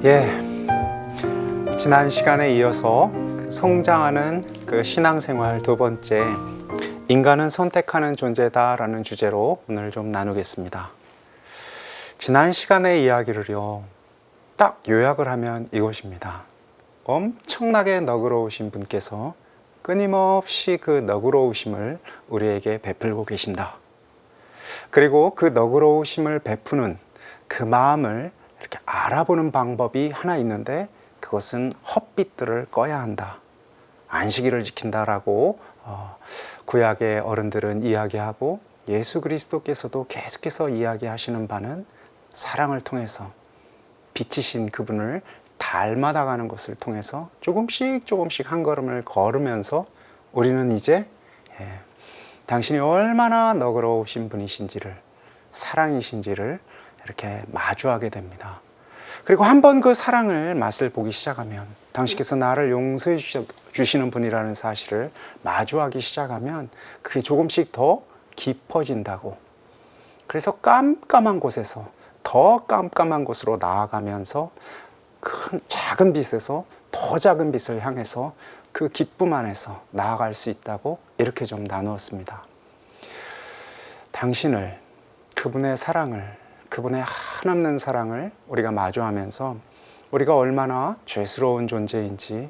예, 지난 시간에 이어서 성장하는 그 신앙생활 두 번째, 인간은 선택하는 존재다라는 주제로 오늘 좀 나누겠습니다. 지난 시간의 이야기를요, 딱 요약을 하면 이것입니다. 엄청나게 너그러우신 분께서 끊임없이 그 너그러우심을 우리에게 베풀고 계신다. 그리고 그 너그러우심을 베푸는 그 마음을 이렇게 알아보는 방법이 하나 있는데, 그것은 헛빛들을 꺼야 한다. 안식일을 지킨다라고 구약의 어른들은 이야기하고, 예수 그리스도께서도 계속해서 이야기하시는 바는 사랑을 통해서 빛이신 그분을 닮아가는 것을 통해서 조금씩 한 걸음을 걸으면서 우리는 이제 당신이 얼마나 너그러우신 분이신지를, 사랑이신지를 이렇게 마주하게 됩니다. 그리고 한번 그 사랑을 맛을 보기 시작하면, 당신께서 나를 용서해 주시는 분이라는 사실을 마주하기 시작하면 그게 조금씩 더 깊어진다고. 그래서 깜깜한 곳에서 더 깜깜한 곳으로 나아가면서 작은 빛에서 더 작은 빛을 향해서 그 기쁨 안에서 나아갈 수 있다고, 이렇게 좀 나누었습니다. 당신을, 그분의 사랑을, 그분의 한없는 사랑을 우리가 마주하면서 우리가 얼마나 죄스러운 존재인지,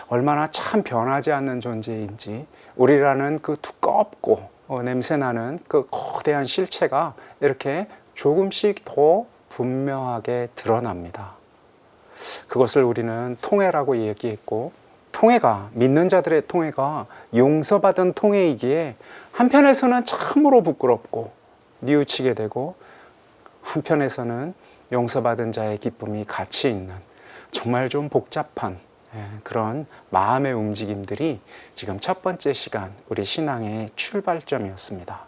얼마나 참 변하지 않는 존재인지, 우리라는 그 두껍고 냄새나는 그 거대한 실체가 이렇게 조금씩 더 분명하게 드러납니다. 그것을 우리는 통회라고 얘기했고, 통회가, 믿는 자들의 통회가 용서받은 통회이기에 한편에서는 참으로 부끄럽고 뉘우치게 되고, 한편에서는 용서받은 자의 기쁨이 같이 있는 정말 좀 복잡한 그런 마음의 움직임들이 지금 첫 번째 시간 우리 신앙의 출발점이었습니다.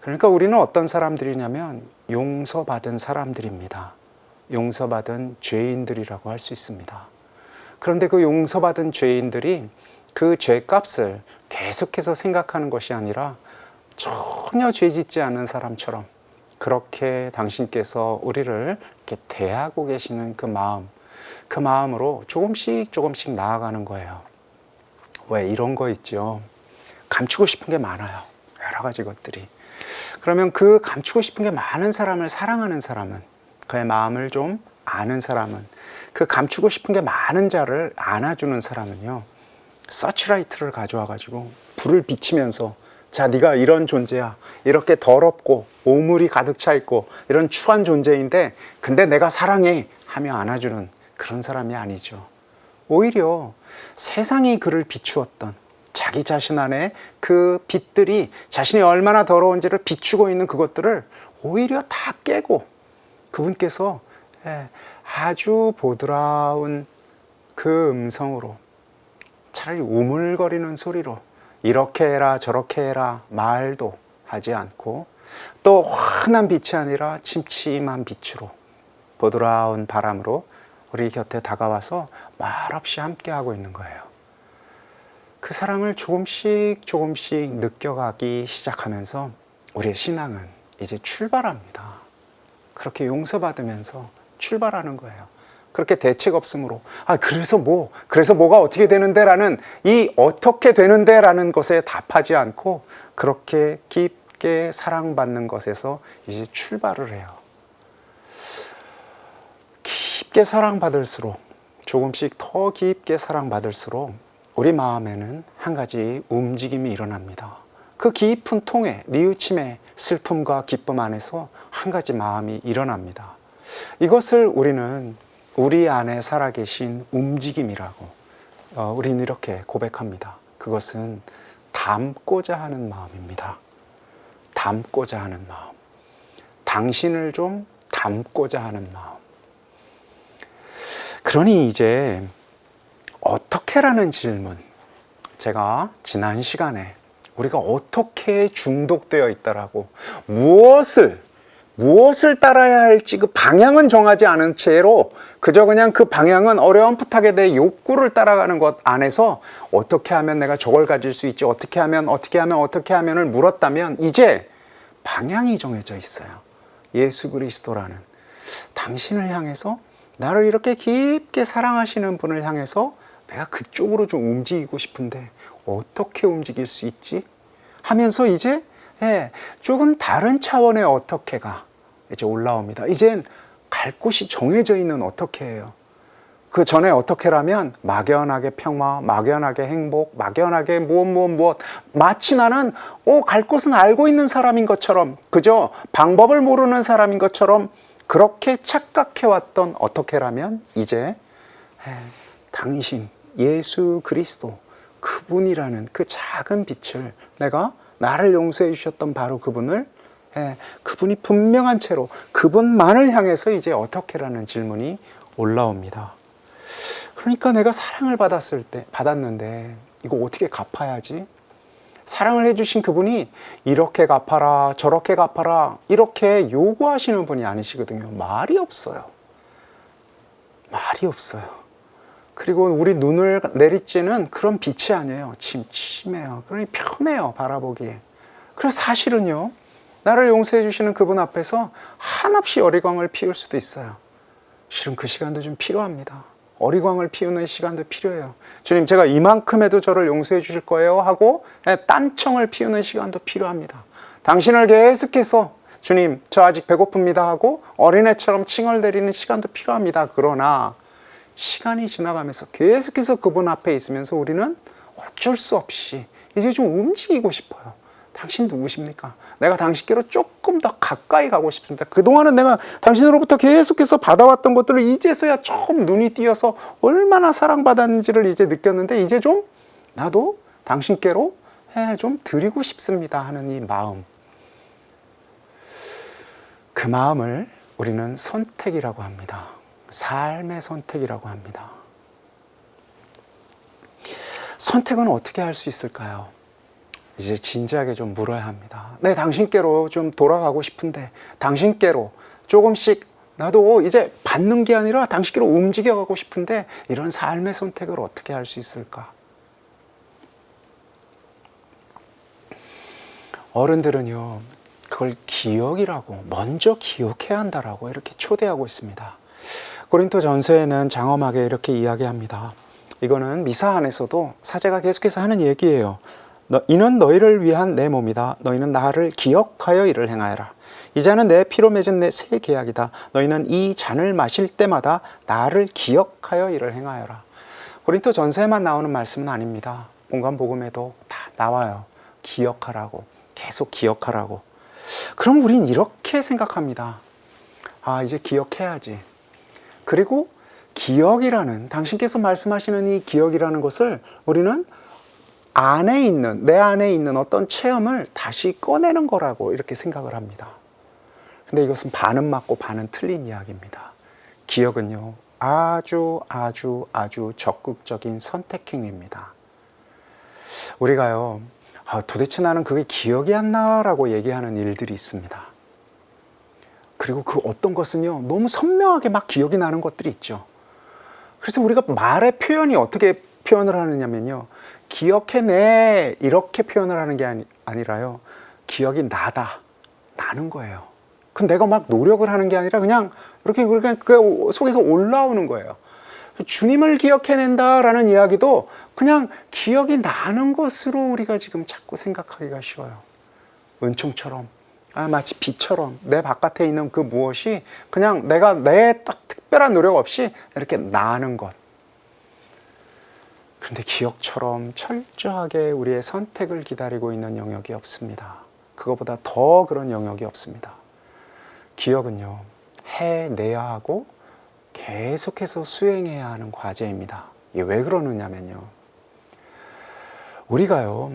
그러니까 우리는 어떤 사람들이냐면 용서받은 사람들입니다. 용서받은 죄인들이라고 할 수 있습니다. 그런데 그 용서받은 죄인들이 그 죄값을 계속해서 생각하는 것이 아니라 전혀 죄짓지 않은 사람처럼 그렇게 당신께서 우리를 이렇게 대하고 계시는 그 마음으로 조금씩 나아가는 거예요. 왜? 이런 거 있죠. 감추고 싶은 게 많아요. 여러 가지 것들이. 그러면 그 감추고 싶은 게 많은 사람을 사랑하는 사람은, 그의 마음을 좀 아는 사람은, 그 감추고 싶은 게 많은 자를 안아주는 사람은요, 서치라이트를 가져와 가지고 불을 비치면서, 자, 네가 이런 존재야. 이렇게 더럽고 오물이 가득 차 있고 이런 추한 존재인데, 근데 내가 사랑해 하며 안아주는 그런 사람이 아니죠. 오히려 세상이 그를 비추었던 자기 자신 안에 그 빛들이 자신이 얼마나 더러운지를 비추고 있는 그것들을 오히려 다 깨고, 그분께서 아주 보드라운 그 음성으로, 차라리 우물거리는 소리로, 이렇게 해라 저렇게 해라 말도 하지 않고, 또 환한 빛이 아니라 침침한 빛으로, 보드라운 바람으로 우리 곁에 다가와서 말없이 함께하고 있는 거예요. 그 사랑을 조금씩 느껴가기 시작하면서 우리의 신앙은 이제 출발합니다. 그렇게 용서받으면서 출발하는 거예요. 그렇게 대책 없음으로, 그래서 뭐가 어떻게 되는데 라는, 이 어떻게 되는데 라는 것에 답하지 않고 그렇게 깊게 사랑받는 것에서 이제 출발을 해요. 깊게 사랑받을수록, 조금씩 더 깊게 사랑받을수록 우리 마음에는 한 가지 움직임이 일어납니다. 그 깊은 통해, 뉘우침의 슬픔과 기쁨 안에서 한 가지 마음이 일어납니다. 이것을 우리는 우리 안에 살아계신 움직임이라고 우리는 이렇게 고백합니다. 그것은 닮고자 하는 마음입니다. 닮고자 하는 마음. 당신을 좀 닮고자 하는 마음. 그러니 이제 어떻게라는 질문, 제가 지난 시간에 우리가 어떻게 중독되어 있다라고, 무엇을 따라야 할지 그 방향은 정하지 않은 채로 그저 그냥 그 방향은 어렴풋하게 내 욕구를 따라가는 것 안에서 어떻게 하면 내가 저걸 가질 수 있지, 어떻게 하면을 물었다면, 이제 방향이 정해져 있어요. 예수 그리스도라는 당신을 향해서 나를 이렇게 깊게 사랑하시는 분을 향해서 내가 그쪽으로 좀 움직이고 싶은데 어떻게 움직일 수 있지? 하면서 이제 조금 다른 차원의 어떻게가 이제 올라옵니다. 이젠 갈 곳이 정해져 있는 어떻게예요. 그 전에 어떻게라면 막연하게 평화, 막연하게 행복, 막연하게 무엇 마치 나는 갈 곳은 알고 있는 사람인 것처럼, 그저 방법을 모르는 사람인 것처럼 그렇게 착각해왔던 어떻게라면 이제 당신 예수 그리스도 그분이라는 그 작은 빛을, 내가 나를 용서해 주셨던 바로 그분을, 그분이 분명한 채로 그분만을 향해서 이제 어떻게라는 질문이 올라옵니다. 그러니까 내가 사랑을 받았는데 이거 어떻게 갚아야지? 사랑을 해주신 그분이 이렇게 갚아라, 저렇게 갚아라, 이렇게 요구하시는 분이 아니시거든요. 말이 없어요. 말이 없어요. 그리고 우리 눈을 내리쬐는 그런 빛이 아니에요. 침침해요. 그러니 편해요, 바라보기에. 그래서 사실은요, 나를 용서해 주시는 그분 앞에서 한없이 어리광을 피울 수도 있어요. 실은 그 시간도 좀 필요합니다. 어리광을 피우는 시간도 필요해요. 주님, 제가 이만큼에도 저를 용서해 주실 거예요 하고 딴청을 피우는 시간도 필요합니다. 당신을 계속해서 주님, 저 아직 배고픕니다 하고 어린애처럼 칭얼대리는 시간도 필요합니다. 그러나 시간이 지나가면서 계속해서 그분 앞에 있으면서 우리는 어쩔 수 없이 이제 좀 움직이고 싶어요. 당신 누구십니까? 내가 당신께로 조금 더 가까이 가고 싶습니다. 그동안은 내가 당신으로부터 계속해서 받아왔던 것들을 이제서야 좀 눈이 띄어서 얼마나 사랑받았는지를 이제 느꼈는데, 이제 좀 나도 당신께로 좀 드리고 싶습니다 하는 이 마음, 그 마음을 우리는 선택이라고 합니다. 삶의 선택이라고 합니다. 선택은 어떻게 할 수 있을까요? 이제 진지하게 좀 물어야 합니다. 네, 당신께로 좀 돌아가고 싶은데, 당신께로 조금씩 나도 이제 받는 게 아니라 당신께로 움직여가고 싶은데, 이런 삶의 선택을 어떻게 할 수 있을까? 어른들은요, 그걸 기억이라고, 먼저 기억해야 한다라고 이렇게 초대하고 있습니다. 고린도 전서에는 장엄하게 이렇게 이야기합니다. 이거는 미사 안에서도 사제가 계속해서 하는 얘기예요. 이는 너희를 위한 내 몸이다. 너희는 나를 기억하여 이를 행하여라. 이 잔은 내 피로 맺은 내 새 계약이다. 너희는 이 잔을 마실 때마다 나를 기억하여 이를 행하여라. 고린도 전서에만 나오는 말씀은 아닙니다. 본관복음에도 다 나와요. 기억하라고, 계속 기억하라고. 그럼 우린 이렇게 생각합니다. 아, 이제 기억해야지. 그리고 기억이라는, 당신께서 말씀하시는 이 기억이라는 것을 우리는 내 안에 있는 어떤 체험을 다시 꺼내는 거라고 이렇게 생각을 합니다. 근데 이것은 반은 맞고 반은 틀린 이야기입니다. 기억은요, 아주 적극적인 선택행위입니다. 우리가요, 도대체 나는 그게 기억이 안 나라고 얘기하는 일들이 있습니다. 그리고 그 어떤 것은요, 너무 선명하게 막 기억이 나는 것들이 있죠. 그래서 우리가 말의 표현이 어떻게 표현을 하느냐면요, 기억해내 이렇게 표현을 하는 게 아니라요, 기억이 나는 거예요. 그 내가 막 노력을 하는 게 아니라 그냥 이렇게 그 속에서 올라오는 거예요. 주님을 기억해낸다라는 이야기도 그냥 기억이 나는 것으로 우리가 지금 자꾸 생각하기가 쉬워요. 은총처럼, 마치 빛처럼 내 바깥에 있는 그 무엇이 그냥 내가 내 딱 특별한 노력 없이 이렇게 나는 것. 그런데 기억처럼 철저하게 우리의 선택을 기다리고 있는 영역이 없습니다. 그거보다 더 그런 영역이 없습니다. 기억은요, 해내야 하고 계속해서 수행해야 하는 과제입니다. 이게 왜 그러느냐면요, 우리가요,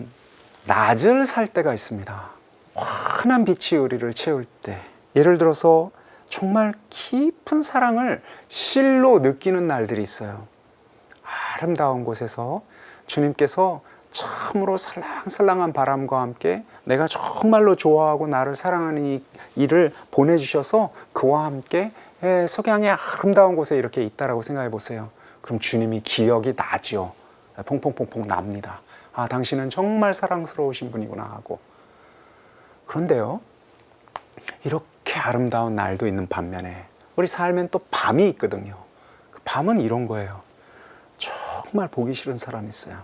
낮을 살 때가 있습니다. 환한 빛이 우리를 채울 때, 예를 들어서 정말 깊은 사랑을 실로 느끼는 날들이 있어요. 아름다운 곳에서 주님께서 참으로 살랑살랑한 바람과 함께 내가 정말로 좋아하고 나를 사랑하는 이를 보내주셔서 그와 함께 석양의 아름다운 곳에 이렇게 있다라고 생각해 보세요. 그럼 주님이 기억이 나죠. 퐁퐁퐁퐁 납니다. 아, 당신은 정말 사랑스러우신 분이구나 하고. 그런데요, 이렇게 아름다운 날도 있는 반면에 우리 삶엔 또 밤이 있거든요. 밤은 이런 거예요. 정말 보기 싫은 사람이 있어요.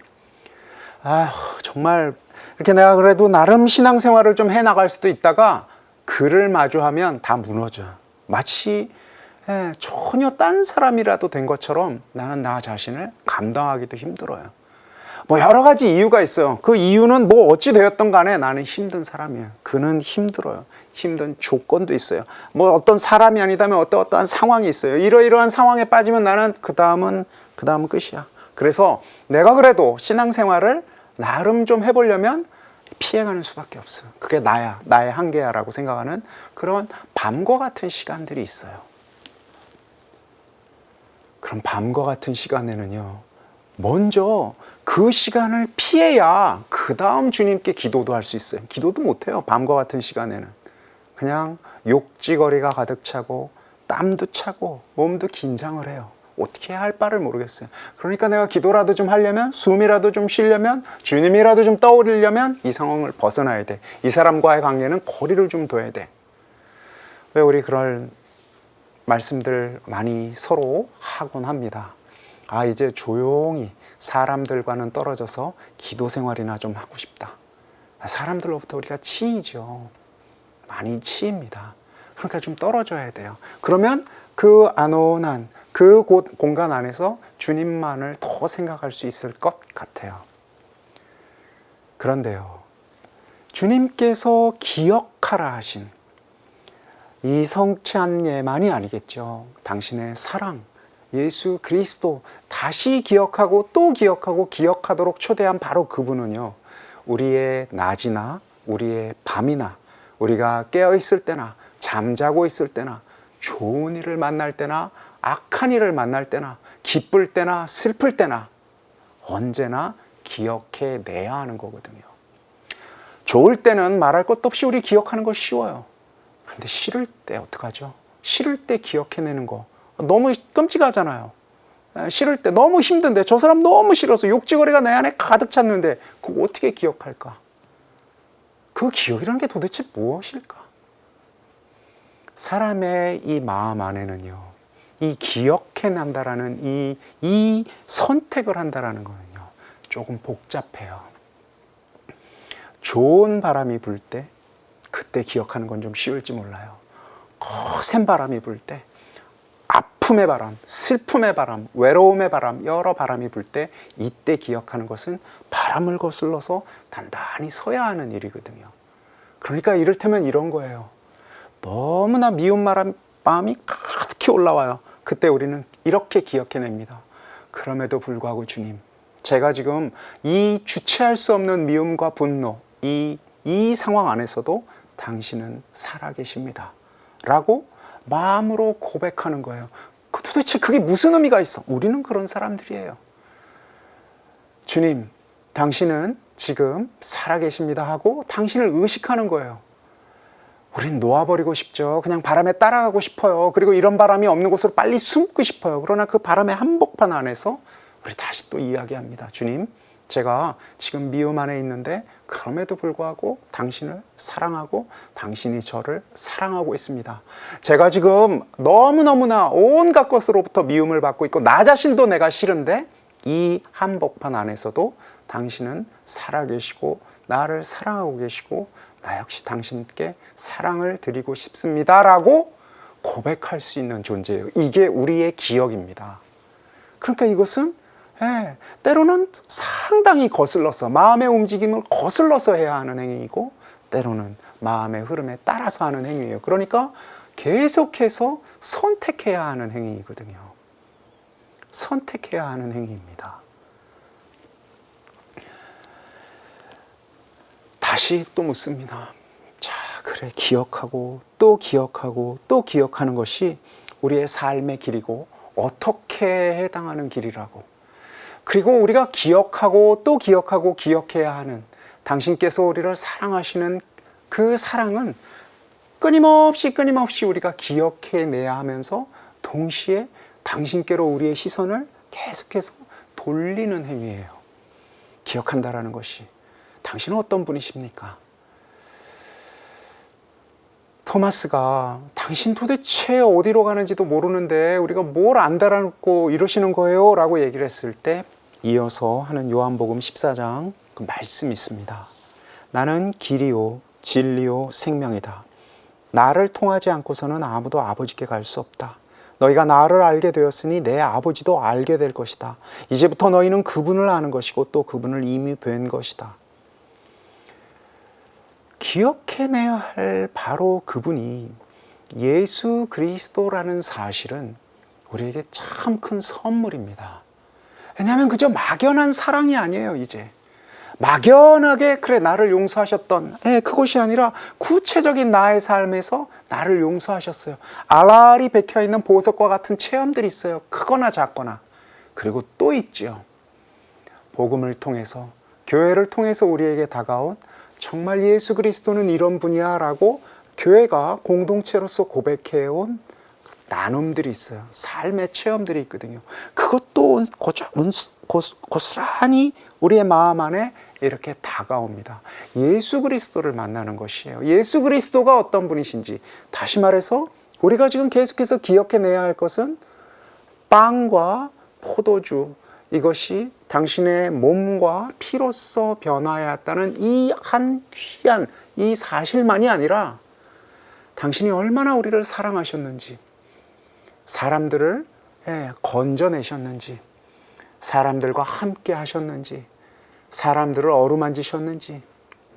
아휴, 정말 이렇게 내가 그래도 나름 신앙생활을 좀 해나갈 수도 있다가 그를 마주하면 다 무너져. 마치 전혀 딴 사람이라도 된 것처럼 나는 나 자신을 감당하기도 힘들어요. 뭐 여러 가지 이유가 있어요. 그 이유는 뭐 어찌 되었던 간에 나는 힘든 사람이에요. 그는 힘들어요. 힘든 조건도 있어요. 뭐 어떤 사람이 아니다면 어떠한 상황이 있어요. 이러이러한 상황에 빠지면 나는 그 다음은 끝이야. 그래서 내가 그래도 신앙생활을 나름 좀 해보려면 피해가는 수밖에 없어요. 그게 나의 한계야라고 생각하는 그런 밤과 같은 시간들이 있어요. 그럼 밤과 같은 시간에는요, 먼저 그 시간을 피해야 그 다음 주님께 기도도 할 수 있어요. 기도도 못해요. 밤과 같은 시간에는 그냥 욕지거리가 가득 차고 땀도 차고 몸도 긴장을 해요. 어떻게 해야 할 바를 모르겠어요. 그러니까 내가 기도라도 좀 하려면, 숨이라도 좀 쉬려면, 주님이라도 좀 떠올리려면 이 상황을 벗어나야 돼. 이 사람과의 관계는 거리를 좀 둬야 돼. 왜 우리 그런 말씀들 많이 서로 하곤 합니다. 이제 조용히 사람들과는 떨어져서 기도 생활이나 좀 하고 싶다. 사람들로부터 우리가 치이죠. 많이 치입니다. 그러니까 좀 떨어져야 돼요. 그러면 그 안온한 그 공간 안에서 주님만을 더 생각할 수 있을 것 같아요. 그런데요, 주님께서 기억하라 하신 이 성찬 예만이 아니겠죠. 당신의 사랑, 예수 그리스도 다시 기억하고 또 기억하고 기억하도록 초대한 바로 그분은요, 우리의 낮이나 우리의 밤이나 우리가 깨어있을 때나 잠자고 있을 때나 좋은 일을 만날 때나 악한 일을 만날 때나 기쁠 때나 슬플 때나 언제나 기억해 내야 하는 거거든요. 좋을 때는 말할 것도 없이 우리 기억하는 거 쉬워요. 그런데 싫을 때 어떡하죠? 싫을 때 기억해내는 거 너무 끔찍하잖아요. 싫을 때 너무 힘든데 저 사람 너무 싫어서 욕지거리가 내 안에 가득 찼는데 그거 어떻게 기억할까? 그 기억이라는 게 도대체 무엇일까? 사람의 이 마음 안에는요, 이 기억해낸다라는 이 선택을 한다라는 거는요, 조금 복잡해요. 좋은 바람이 불 때 그때 기억하는 건 좀 쉬울지 몰라요. 거센 바람이 불 때, 아픔의 바람, 슬픔의 바람, 외로움의 바람, 여러 바람이 불 때 이때 기억하는 것은 바람을 거슬러서 단단히 서야 하는 일이거든요. 그러니까 이를테면 이런 거예요. 너무나 미운 마음이 가득히 올라와요. 그때 우리는 이렇게 기억해냅니다. 그럼에도 불구하고 주님, 제가 지금 이 주체할 수 없는 미움과 분노, 이 상황 안에서도 당신은 살아계십니다. 라고 마음으로 고백하는 거예요. 도대체 그게 무슨 의미가 있어? 우리는 그런 사람들이에요. 주님, 당신은 지금 살아계십니다 하고 당신을 의식하는 거예요. 우린 놓아버리고 싶죠. 그냥 바람에 따라가고 싶어요. 그리고 이런 바람이 없는 곳으로 빨리 숨고 싶어요. 그러나 그 바람의 한복판 안에서 우리 다시 또 이야기합니다. 주님, 제가 지금 미움 안에 있는데 그럼에도 불구하고 당신을 사랑하고 당신이 저를 사랑하고 있습니다. 제가 지금 너무너무나 온갖 것으로부터 미움을 받고 있고 나 자신도 내가 싫은데 이 한복판 안에서도 당신은 살아계시고 나를 사랑하고 계시고 나 역시 당신께 사랑을 드리고 싶습니다 라고 고백할 수 있는 존재예요. 이게 우리의 기억입니다. 그러니까 이것은 때로는 상당히 거슬러서 마음의 움직임을 거슬러서 해야 하는 행위이고 때로는 마음의 흐름에 따라서 하는 행위예요. 그러니까 계속해서 선택해야 하는 행위이거든요. 선택해야 하는 행위입니다. 다시 또 묻습니다. 자, 그래, 기억하고 또 기억하고 또 기억하는 것이 우리의 삶의 길이고 어떻게 해당하는 길이라고. 그리고 우리가 기억하고 또 기억하고 기억해야 하는 당신께서 우리를 사랑하시는 그 사랑은 끊임없이 우리가 기억해내야 하면서 동시에 당신께로 우리의 시선을 계속해서 돌리는 행위예요. 기억한다라는 것이. 당신은 어떤 분이십니까? 토마스가 당신 도대체 어디로 가는지도 모르는데 우리가 뭘 안다라고 이러시는 거예요? 라고 얘기를 했을 때 이어서 하는 요한복음 14장 그 말씀이 있습니다. 나는 길이요 진리요 생명이다. 나를 통하지 않고서는 아무도 아버지께 갈 수 없다. 너희가 나를 알게 되었으니 내 아버지도 알게 될 것이다. 이제부터 너희는 그분을 아는 것이고 또 그분을 이미 뵌 것이다. 기억해내야 할 바로 그분이 예수 그리스도라는 사실은 우리에게 참 큰 선물입니다. 왜냐하면 그저 막연한 사랑이 아니에요. 이제 막연하게 그래 나를 용서하셨던 그것이 아니라 구체적인 나의 삶에서 나를 용서하셨어요. 알알이 박혀있는 보석과 같은 체험들이 있어요. 크거나 작거나. 그리고 또 있죠. 복음을 통해서 교회를 통해서 우리에게 다가온 정말 예수 그리스도는 이런 분이야 라고 교회가 공동체로서 고백해온 나눔들이 있어요. 삶의 체험들이 있거든요. 그것도 고스란히 우리의 마음 안에 이렇게 다가옵니다. 예수 그리스도를 만나는 것이에요. 예수 그리스도가 어떤 분이신지, 다시 말해서 우리가 지금 계속해서 기억해내야 할 것은 빵과 포도주, 이것이 당신의 몸과 피로써 변화하였다는 이 한 귀한 이 사실만이 아니라 당신이 얼마나 우리를 사랑하셨는지, 사람들을 건져내셨는지, 사람들과 함께 하셨는지, 사람들을 어루만지셨는지,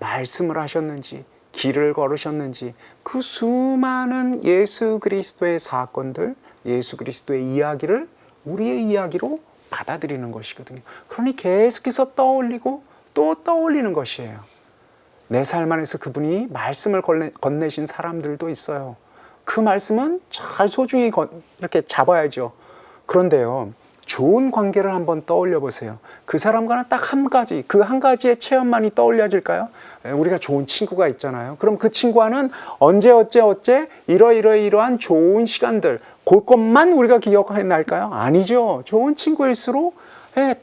말씀을 하셨는지, 길을 걸으셨는지, 그 수많은 예수 그리스도의 사건들, 예수 그리스도의 이야기를 우리의 이야기로 받아들이는 것이거든요. 그러니 계속해서 떠올리고 또 떠올리는 것이에요. 내 삶 안에서 그분이 말씀을 건네신 사람들도 있어요. 그 말씀은 잘 소중히 이렇게 잡아야죠. 그런데요, 좋은 관계를 한번 떠올려 보세요. 그 사람과는 딱 한 가지, 그 한 가지의 체험만이 떠올려질까요? 우리가 좋은 친구가 있잖아요. 그럼 그 친구와는 언제 어째 이러한 좋은 시간들, 그것만 우리가 기억해날까요? 아니죠. 좋은 친구일수록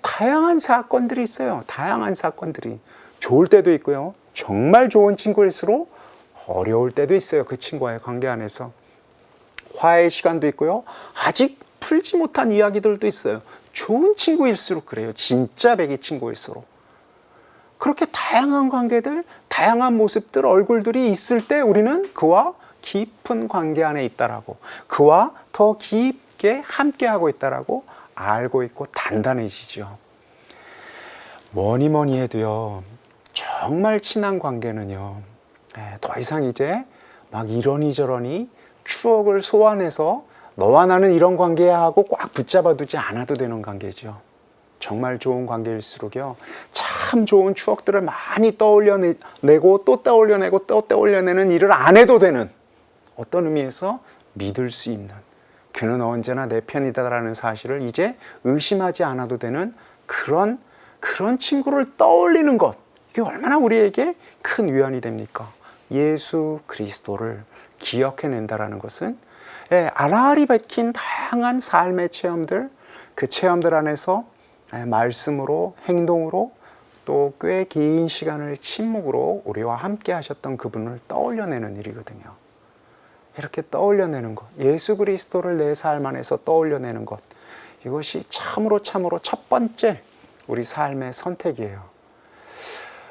다양한 사건들이 있어요. 다양한 사건들이. 좋을 때도 있고요. 정말 좋은 친구일수록 어려울 때도 있어요. 그 친구와의 관계 안에서. 화해의 시간도 있고요. 아직 풀지 못한 이야기들도 있어요. 좋은 친구일수록 그래요. 진짜 배기 친구일수록. 그렇게 다양한 관계들, 다양한 모습들, 얼굴들이 있을 때 우리는 그와 깊은 관계 안에 있다라고, 그와 더 깊게 함께하고 있다라고 알고 있고 단단해지죠. 뭐니 해도요, 정말 친한 관계는요, 더 이상 이제 막 이러니 추억을 소환해서 너와 나는 이런 관계야 하고 꽉 붙잡아 두지 않아도 되는 관계죠. 정말 좋은 관계일수록요, 참 좋은 추억들을 많이 떠올려내고 또 떠올려내고 또 떠올려내는 일을 안 해도 되는, 어떤 의미에서 믿을 수 있는, 그는 언제나 내 편이다라는 사실을 이제 의심하지 않아도 되는 그런 친구를 떠올리는 것, 이게 얼마나 우리에게 큰 위안이 됩니까? 예수 그리스도를 기억해낸다라는 것은 알알이 박힌 다양한 삶의 체험들, 그 체험들 안에서 말씀으로, 행동으로, 또 꽤 긴 시간을 침묵으로 우리와 함께 하셨던 그분을 떠올려내는 일이거든요. 이렇게 떠올려내는 것, 예수 그리스도를 내 삶 안에서 떠올려내는 것, 이것이 참으로 첫 번째 우리 삶의 선택이에요.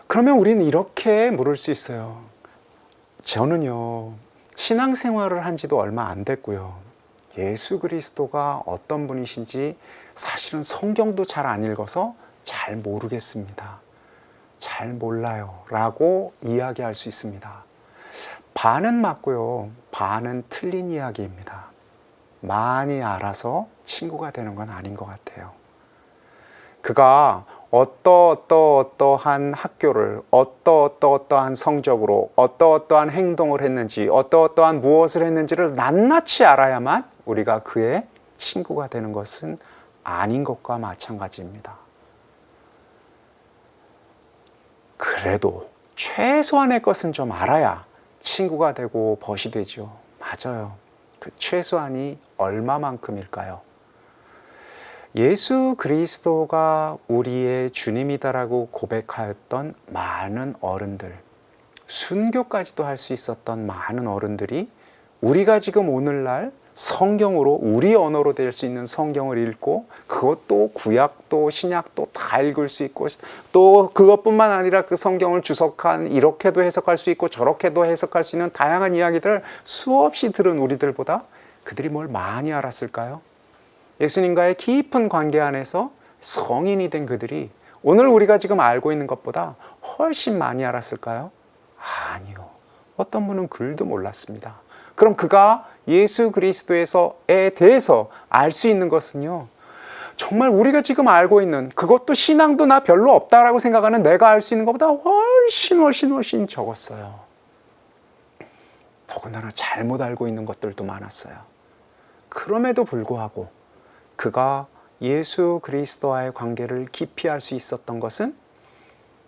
그러면 우리는 이렇게 물을 수 있어요. 저는요, 신앙생활을 한 지도 얼마 안 됐고요, 예수 그리스도가 어떤 분이신지 사실은 성경도 잘 안 읽어서 잘 모르겠습니다. 잘 몰라요 라고 이야기할 수 있습니다. 반은 맞고요, 반은 틀린 이야기입니다. 많이 알아서 친구가 되는 건 아닌 것 같아요. 그가 어떠한 학교를, 어떠한 성적으로, 어떠한 행동을 했는지, 어떠한 무엇을 했는지를 낱낱이 알아야만 우리가 그의 친구가 되는 것은 아닌 것과 마찬가지입니다. 그래도 최소한의 것은 좀 알아야 친구가 되고 벗이 되죠. 맞아요. 그 최소한이 얼마만큼일까요? 예수 그리스도가 우리의 주님이다라고 고백하였던 많은 어른들, 순교까지도 할 수 있었던 많은 어른들이 우리가 지금 오늘날 성경으로 우리 언어로 될 수 있는 성경을 읽고 그것도 구약도 신약도 다 읽을 수 있고 또 그것뿐만 아니라 그 성경을 주석한 이렇게도 해석할 수 있고 저렇게도 해석할 수 있는 다양한 이야기들을 수없이 들은 우리들보다 그들이 뭘 많이 알았을까요? 예수님과의 깊은 관계 안에서 성인이 된 그들이 오늘 우리가 지금 알고 있는 것보다 훨씬 많이 알았을까요? 아니요. 어떤 분은 글도 몰랐습니다. 그럼 그가 예수 그리스도에 대해서 알 수 있는 것은요, 정말 우리가 지금 알고 있는 그것도 신앙도 나 별로 없다라고 생각하는 내가 알 수 있는 것보다 훨씬 적었어요. 더군다나 잘못 알고 있는 것들도 많았어요. 그럼에도 불구하고 그가 예수 그리스도와의 관계를 깊이 알 수 있었던 것은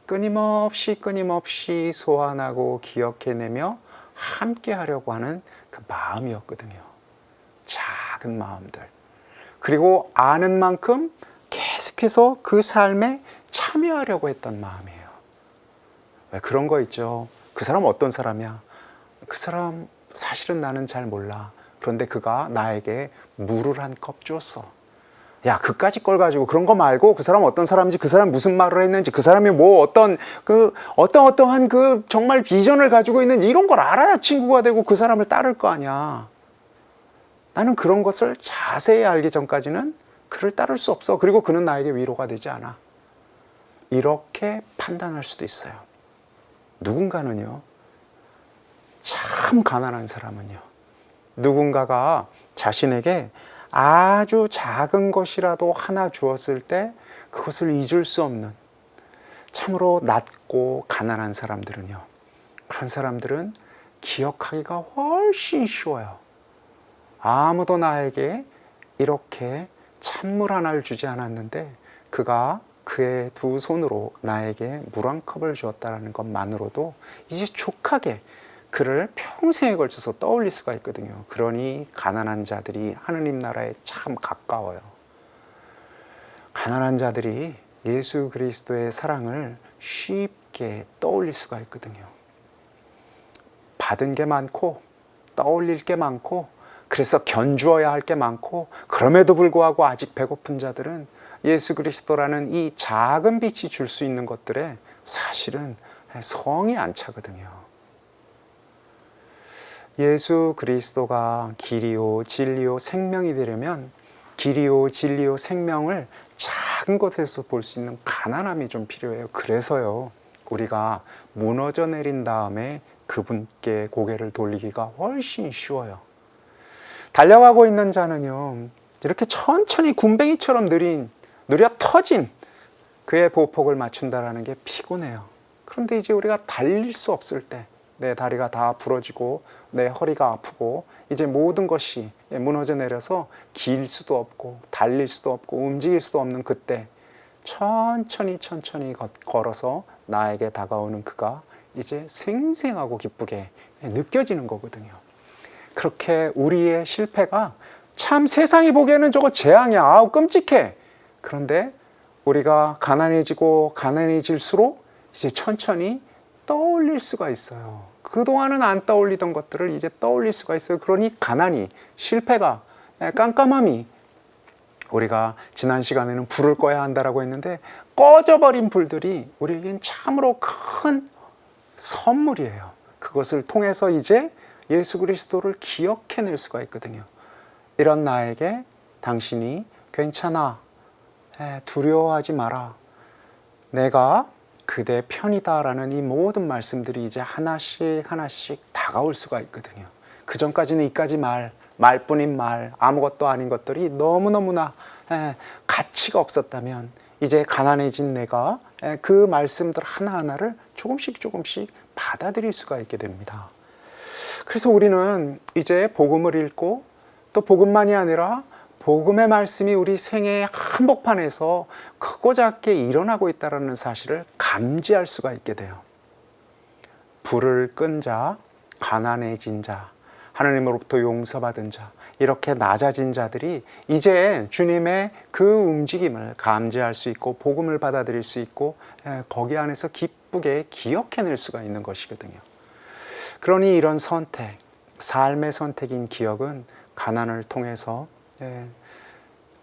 끊임없이 소환하고 기억해내며 함께 하려고 하는 그 마음이었거든요. 작은 마음들. 그리고 아는 만큼 계속해서 그 삶에 참여하려고 했던 마음이에요. 왜 그런 거 있죠. 그 사람 어떤 사람이야? 그 사람 사실은 나는 잘 몰라. 그런데 그가 나에게 물을 한 컵 줬어. 야, 그까짓 걸 가지고 그런 거 말고 그 사람 어떤 사람인지, 그 사람 무슨 말을 했는지, 그 사람이 뭐 어떠한 그 정말 비전을 가지고 있는지 이런 걸 알아야 친구가 되고 그 사람을 따를 거 아니야. 나는 그런 것을 자세히 알기 전까지는 그를 따를 수 없어. 그리고 그는 나에게 위로가 되지 않아. 이렇게 판단할 수도 있어요. 누군가는요, 참 가난한 사람은요, 누군가가 자신에게 아주 작은 것이라도 하나 주었을 때 그것을 잊을 수 없는, 참으로 낮고 가난한 사람들은요, 그런 사람들은 기억하기가 훨씬 쉬워요. 아무도 나에게 이렇게 찬물 하나를 주지 않았는데 그가 그의 두 손으로 나에게 물 한 컵을 주었다는 것만으로도 이제 족하게 그를 평생에 걸쳐서 떠올릴 수가 있거든요. 그러니 가난한 자들이 하느님 나라에 참 가까워요. 가난한 자들이 예수 그리스도의 사랑을 쉽게 떠올릴 수가 있거든요. 받은 게 많고 떠올릴 게 많고 그래서 견주어야 할 게 많고 그럼에도 불구하고 아직 배고픈 자들은 예수 그리스도라는 이 작은 빛이 줄 수 있는 것들에 사실은 성이 안 차거든요. 예수 그리스도가 길이요 진리요 생명이 되려면 길이요 진리요 생명을 작은 것에서 볼 수 있는 가난함이 좀 필요해요. 그래서요, 우리가 무너져 내린 다음에 그분께 고개를 돌리기가 훨씬 쉬워요. 달려가고 있는 자는요, 이렇게 천천히 군뱅이처럼 느려 터진 그의 보폭을 맞춘다라는 게 피곤해요. 그런데 이제 우리가 달릴 수 없을 때, 내 다리가 다 부러지고 내 허리가 아프고 이제 모든 것이 무너져 내려서 길 수도 없고 달릴 수도 없고 움직일 수도 없는 그때 천천히 걸어서 나에게 다가오는 그가 이제 생생하고 기쁘게 느껴지는 거거든요. 그렇게 우리의 실패가 참 세상이 보기에는 저거 재앙이야. 아우 끔찍해. 그런데 우리가 가난해질수록 이제 천천히 떠올릴 수가 있어요. 그동안은 안 떠올리던 것들을 이제 떠올릴 수가 있어요. 그러니 가난이, 실패가, 깜깜함이, 우리가 지난 시간에는 불을 꺼야 한다라고 했는데 꺼져버린 불들이 우리에겐 참으로 큰 선물이에요. 그것을 통해서 이제 예수 그리스도를 기억해낼 수가 있거든요. 이런 나에게 당신이 괜찮아, 두려워하지 마라, 내가 그대 편이다라는 이 모든 말씀들이 이제 하나씩 다가올 수가 있거든요. 그 전까지는 이까지 말뿐인 말, 아무것도 아닌 것들이 너무너무나 가치가 없었다면 이제 가난해진 내가 그 말씀들 하나하나를 조금씩 받아들일 수가 있게 됩니다. 그래서 우리는 이제 복음을 읽고 또 복음만이 아니라 복음의 말씀이 우리 생애의 한복판에서 크고 작게 일어나고 있다는 사실을 감지할 수가 있게 돼요. 불을 끈 자, 가난해진 자, 하나님으로부터 용서받은 자, 이렇게 낮아진 자들이 이제 주님의 그 움직임을 감지할 수 있고 복음을 받아들일 수 있고 거기 안에서 기쁘게 기억해낼 수가 있는 것이거든요. 그러니 이런 선택, 삶의 선택인 기억은 가난을 통해서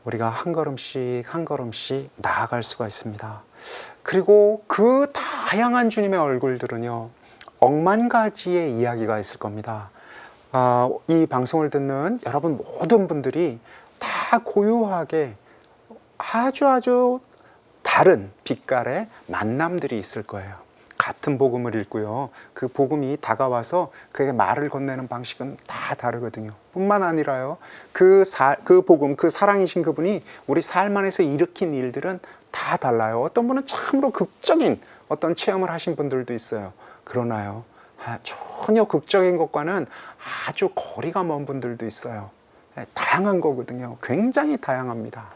우리가 한 걸음씩 한 걸음씩 나아갈 수가 있습니다. 그리고 그 다양한 주님의 얼굴들은요, 억만 가지의 이야기가 있을 겁니다. 이 방송을 듣는 여러분 모든 분들이 다 고유하게 아주 다른 빛깔의 만남들이 있을 거예요. 같은 복음을 읽고요, 그 복음이 다가와서 그에게 말을 건네는 방식은 다 다르거든요. 뿐만 아니라요, 그 복음, 그 사랑이신 그분이 우리 삶 안에서 일으킨 일들은 다 달라요. 어떤 분은 참으로 극적인 어떤 체험을 하신 분들도 있어요. 그러나요, 전혀 극적인 것과는 아주 거리가 먼 분들도 있어요. 다양한 거거든요. 굉장히 다양합니다.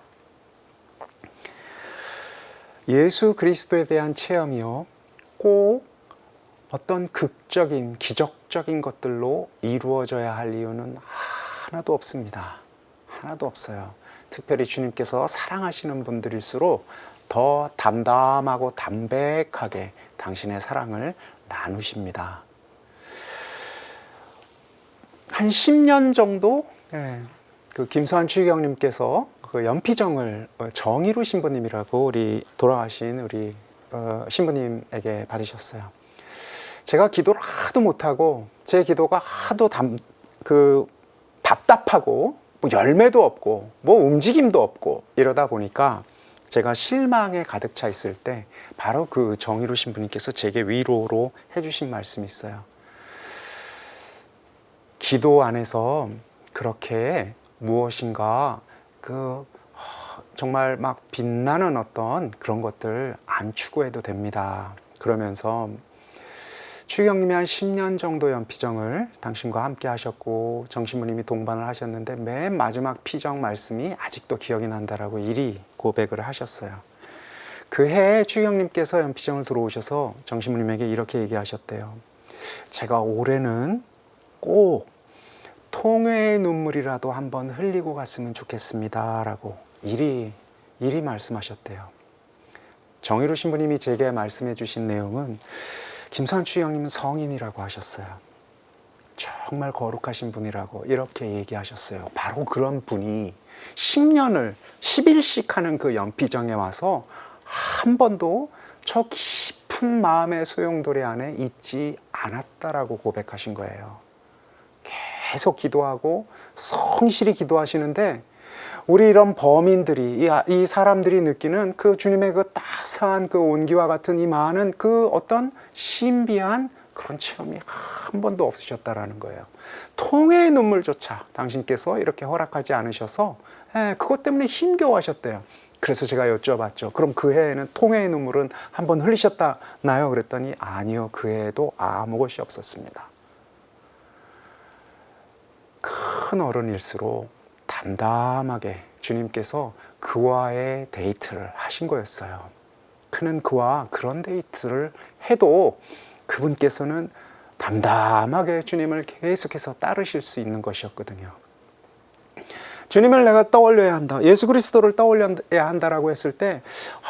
예수 그리스도에 대한 체험이요, 꼭 어떤 극적인, 기적적인 것들로 이루어져야 할 이유는 하나도 없습니다. 하나도 없어요. 특별히 주님께서 사랑하시는 분들일수록 더 담담하고 담백하게 당신의 사랑을 나누십니다. 한 10년 정도 그 김수환 추기경님께서 그 연피정을 정의루 신부님이라고 우리 돌아가신 우리 신부님에게 받으셨어요. 제가 기도를 하도 못하고 제 기도가 하도 답답하고 뭐 열매도 없고 뭐 움직임도 없고 이러다 보니까 제가 실망에 가득 차 있을 때 바로 그 정의루 신부님께서 제게 위로로 해주신 말씀이 있어요. 기도 안에서 그렇게 무엇인가 정말 막 빛나는 어떤 그런 것들 안 추구해도 됩니다. 그러면서 추기경님이 한 10년 정도 연피정을 당신과 함께 하셨고 정신부님이 동반을 하셨는데 맨 마지막 피정 말씀이 아직도 기억이 난다라고 일이 고백을 하셨어요. 그 해에 추기경님께서 연피정을 들어오셔서 정신부님에게 이렇게 얘기하셨대요. 제가 올해는 꼭 통회의 눈물이라도 한번 흘리고 갔으면 좋겠습니다 라고 이리 말씀하셨대요. 정의루 신부님이 제게 말씀해 주신 내용은 김수환 추기경님은 성인이라고 하셨어요. 정말 거룩하신 분이라고 이렇게 얘기하셨어요. 바로 그런 분이 10일씩 하는 그 연피정에 와서 한 번도 저 깊은 마음의 소용돌이 안에 있지 않았다라고 고백하신 거예요. 계속 기도하고 성실히 기도하시는데 우리 이런 범인들이 이 사람들이 느끼는 그 주님의 그 따스한 그 온기와 같은 이 많은 그 어떤 신비한 그런 체험이 한 번도 없으셨다라는 거예요. 통회의 눈물조차 당신께서 이렇게 허락하지 않으셔서 그것 때문에 힘겨워하셨대요. 그래서 제가 여쭤봤죠. 그럼 그 해에는 통회의 눈물은 한 번 흘리셨나요? 그랬더니 아니요, 그 해에도 아무것이 없었습니다. 큰 어른일수록 담담하게 주님께서 그와의 데이트를 하신 거였어요. 그는 그와 그런 데이트를 해도 그분께서는 담담하게 주님을 계속해서 따르실 수 있는 것이었거든요. 주님을 내가 떠올려야 한다, 예수 그리스도를 떠올려야 한다라고 했을 때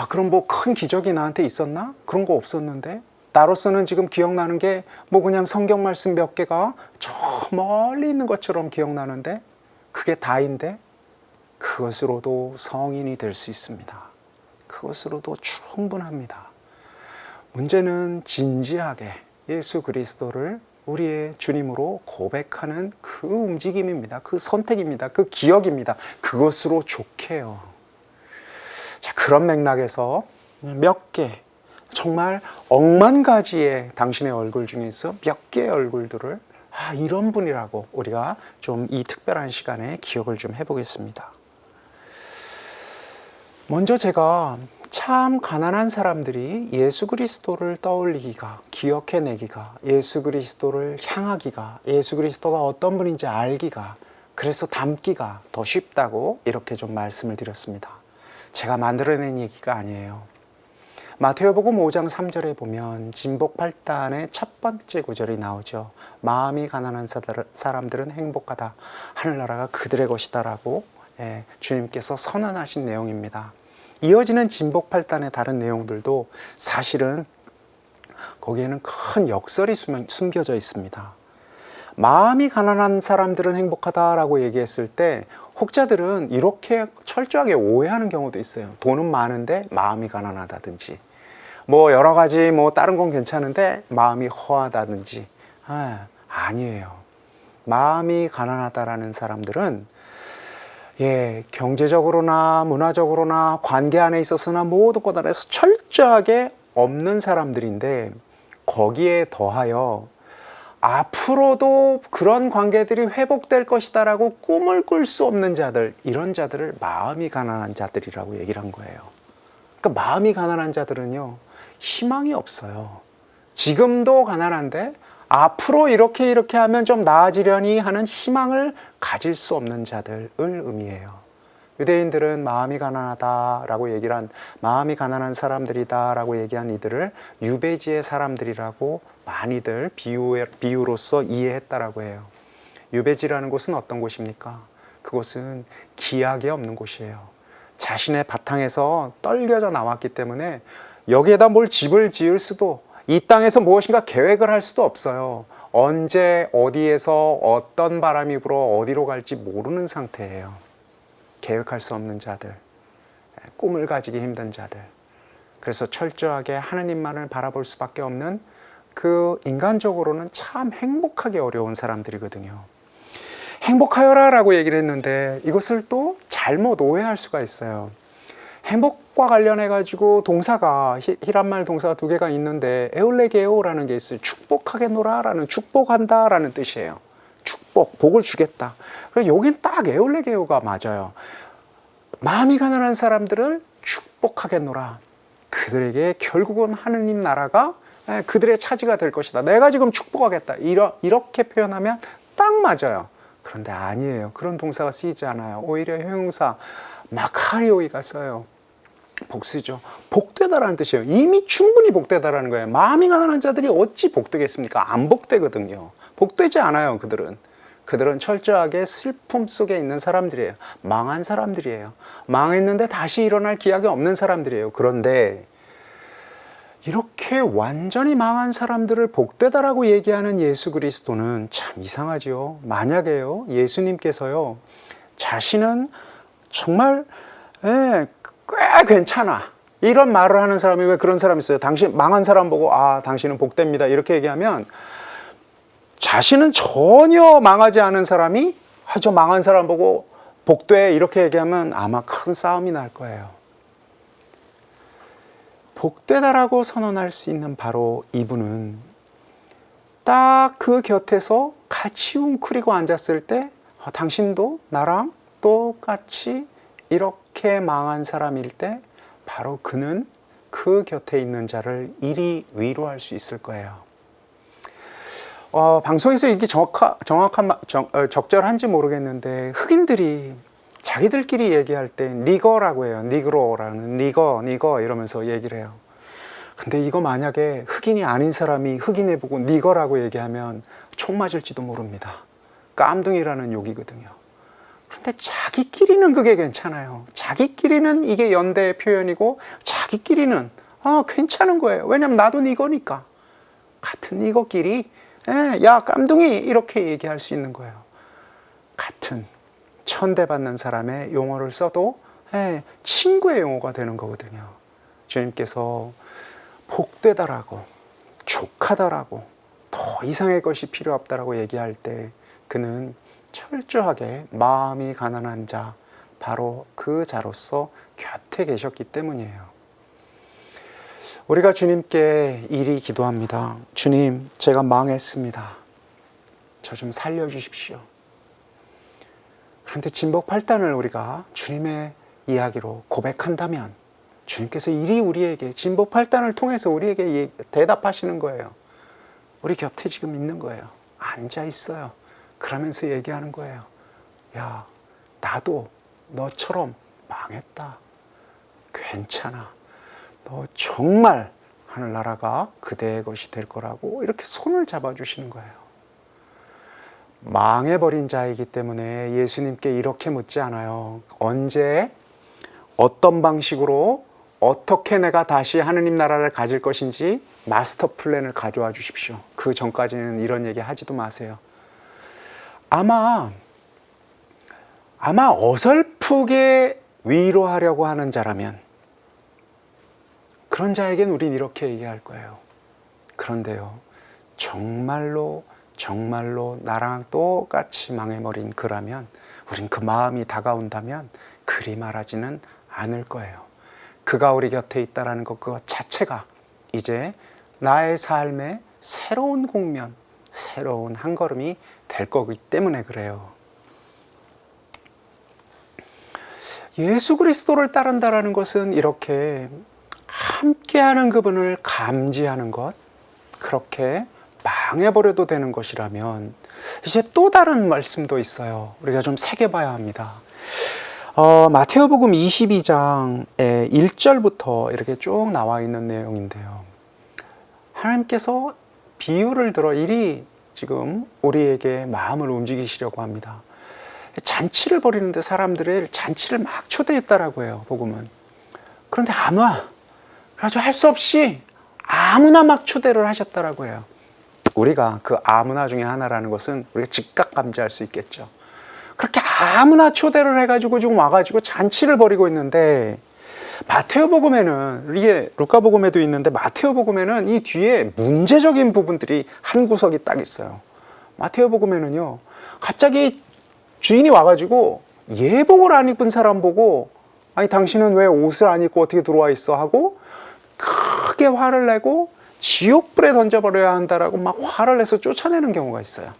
그럼 뭐 큰 기적이 나한테 있었나? 그런 거 없었는데 나로서는 지금 기억나는 게 뭐 그냥 성경 말씀 몇 개가 저 멀리 있는 것처럼 기억나는데 그게 다인데 그것으로도 성인이 될 수 있습니다. 그것으로도 충분합니다. 문제는 진지하게 예수 그리스도를 우리의 주님으로 고백하는 그 움직임입니다. 그 선택입니다. 그 기억입니다. 그것으로 좋게요. 자, 그런 맥락에서 몇 개, 정말 억만 가지의 당신의 얼굴 중에서 몇 개의 얼굴들을 이런 분이라고 우리가 좀 이 특별한 시간에 기억을 좀 해보겠습니다. 먼저 제가 참 가난한 사람들이 예수 그리스도를 떠올리기가, 기억해내기가, 예수 그리스도를 향하기가, 예수 그리스도가 어떤 분인지 알기가, 그래서 담기가 더 쉽다고 이렇게 좀 말씀을 드렸습니다. 제가 만들어낸 얘기가 아니에요. 마태복음 5장 3절에 보면 진복팔단의 첫 번째 구절이 나오죠. 마음이 가난한 사람들은 행복하다, 하늘나라가 그들의 것이다 라고 주님께서 선언하신 내용입니다. 이어지는 진복팔단의 다른 내용들도 사실은 거기에는 큰 역설이 숨겨져 있습니다. 마음이 가난한 사람들은 행복하다라고 얘기했을 때 혹자들은 이렇게 철저하게 오해하는 경우도 있어요. 돈은 많은데 마음이 가난하다든지, 뭐 여러 가지 뭐 다른 건 괜찮은데 마음이 허하다든지. 아니에요. 마음이 가난하다라는 사람들은 경제적으로나 문화적으로나 관계 안에 있어서나 모든 것 안에서 철저하게 없는 사람들인데, 거기에 더하여 앞으로도 그런 관계들이 회복될 것이다 라고 꿈을 꿀 수 없는 자들, 이런 자들을 마음이 가난한 자들이라고 얘기를 한 거예요. 그러니까 마음이 가난한 자들은요, 희망이 없어요. 지금도 가난한데 앞으로 이렇게 하면 좀 나아지려니 하는 희망을 가질 수 없는 자들을 의미해요. 유대인들은 마음이 가난하다라고 얘기를 한, 마음이 가난한 사람들이다라고 얘기한 이들을 유배지의 사람들이라고 많이들 비유로서 이해했다라고 해요. 유배지라는 곳은 어떤 곳입니까? 그곳은 기약이 없는 곳이에요. 자신의 바탕에서 떨겨져 나왔기 때문에 여기에다 뭘 집을 지을 수도, 이 땅에서 무엇인가 계획을 할 수도 없어요. 언제 어디에서 어떤 바람이 불어 어디로 갈지 모르는 상태예요. 계획할 수 없는 자들, 꿈을 가지기 힘든 자들, 그래서 철저하게 하느님만을 바라볼 수밖에 없는, 그 인간적으로는 참 행복하기 어려운 사람들이거든요. 행복하여라 라고 얘기를 했는데 이것을 또 잘못 오해할 수가 있어요. 행복과 관련해 가지고 동사가, 히란말 동사가 두 개가 있는데 에울레게오라는 게 있어요. 축복하게 놀아라는, 축복한다라는 뜻이에요. 축복, 복을 주겠다. 여긴 딱 에울레게오가 맞아요. 마음이 가난한 사람들을 축복하겠노라. 그들에게 결국은 하느님 나라가 그들의 차지가 될 것이다. 내가 지금 축복하겠다. 이렇게 표현하면 딱 맞아요. 그런데 아니에요. 그런 동사가 쓰이지 않아요. 오히려 형용사 마카리오이가 써요. 복수죠. 복되다라는 뜻이에요. 이미 충분히 복되다라는 거예요. 마음이 가난한 자들이 어찌 복되겠습니까? 안 복되거든요. 복되지 않아요. 그들은 철저하게 슬픔 속에 있는 사람들이에요. 망한 사람들이에요. 망했는데 다시 일어날 기약이 없는 사람들이에요. 그런데 이렇게 완전히 망한 사람들을 복되다라고 얘기하는 예수 그리스도는 참 이상하죠. 만약에요, 예수님께서요, 자신은 정말 꽤 괜찮아, 이런 말을 하는 사람이, 왜 그런 사람이 있어요? 당신 망한 사람 보고 당신은 복됩니다 이렇게 얘기하면, 자신은 전혀 망하지 않은 사람이 저 망한 사람 보고 복돼 이렇게 얘기하면 아마 큰 싸움이 날 거예요. 복되다라고 선언할 수 있는 바로 이분은 딱 그 곁에서 같이 웅크리고 앉았을 때 당신도 나랑 똑같이 이렇게 망한 사람일 때 바로 그는 그 곁에 있는 자를 이리 위로할 수 있을 거예요. 방송에서 이게 적절한지 모르겠는데, 흑인들이 자기들끼리 얘기할 때 니거라고 해요. 니그로라는, 니거 이러면서 얘기를 해요. 근데 이거 만약에 흑인이 아닌 사람이 흑인에 보고 니거라고 얘기하면 총 맞을지도 모릅니다. 깜둥이라는 욕이거든요. 그런데 자기끼리는 그게 괜찮아요. 자기끼리는 이게 연대의 표현이고, 자기끼리는 괜찮은 거예요. 왜냐면 나도 니거니까. 같은 니거끼리 야 깜둥이 이렇게 얘기할 수 있는 거예요. 같은 천대받는 사람의 용어를 써도 친구의 용어가 되는 거거든요. 주님께서 복되다라고, 족하다라고, 더 이상의 것이 필요 없다라고 얘기할 때 그는 철저하게 마음이 가난한 자, 바로 그 자로서 곁에 계셨기 때문이에요. 우리가 주님께 이리 기도합니다. 주님, 제가 망했습니다. 저 좀 살려주십시오. 그런데 진복팔단을 우리가 주님의 이야기로 고백한다면 주님께서 이리 우리에게 진복팔단을 통해서 우리에게 대답하시는 거예요. 우리 곁에 지금 있는 거예요. 앉아 있어요. 그러면서 얘기하는 거예요. 야, 나도 너처럼 망했다. 괜찮아. 너 정말 하늘나라가 그대의 것이 될 거라고 이렇게 손을 잡아주시는 거예요. 망해버린 자이기 때문에 예수님께 이렇게 묻지 않아요. 언제, 어떤 방식으로, 어떻게 내가 다시 하느님 나라를 가질 것인지 마스터 플랜을 가져와 주십시오. 그 전까지는 이런 얘기 하지도 마세요. 아마 어설프게 위로하려고 하는 자라면 그런 자에겐 우린 이렇게 얘기할 거예요. 그런데요, 정말로 나랑 똑같이 망해버린 그라면, 우린 그 마음이 다가온다면 그리 말하지는 않을 거예요. 그가 우리 곁에 있다라는 것, 그것 자체가 이제 나의 삶의 새로운 국면, 새로운 한 걸음이 될 거기 때문에 그래요. 예수 그리스도를 따른다라는 것은 이렇게 함께하는 그분을 감지하는 것, 그렇게 망해버려도 되는 것이라면 이제 또 다른 말씀도 있어요. 우리가 좀 새겨봐야 합니다. 마태오복음 22장의 1절부터 이렇게 쭉 나와 있는 내용인데요. 하나님께서 비유를 들어 이리 지금 우리에게 마음을 움직이시려고 합니다. 잔치를 벌이는데 사람들의 잔치를 막 초대했다라고 해요, 복음은. 그런데 안 와. 그래서 할 수 없이 아무나 막 초대를 하셨다라고 해요. 우리가 그 아무나 중에 하나라는 것은 우리가 즉각 감지할 수 있겠죠. 그렇게 아무나 초대를 해가지고 지금 와가지고 잔치를 벌이고 있는데, 마테오복음에는, 이게 루카복음에도 있는데 마테오복음에는 이 뒤에 문제적인 부분들이 한 구석이 딱 있어요. 마테오복음에는요, 갑자기 주인이 와가지고 예복을 안 입은 사람 보고, 아니 당신은 왜 옷을 안 입고 어떻게 들어와 있어 하고 크게 화를 내고 지옥불에 던져버려야 한다라고 막 화를 내서 쫓아내는 경우가 있어요.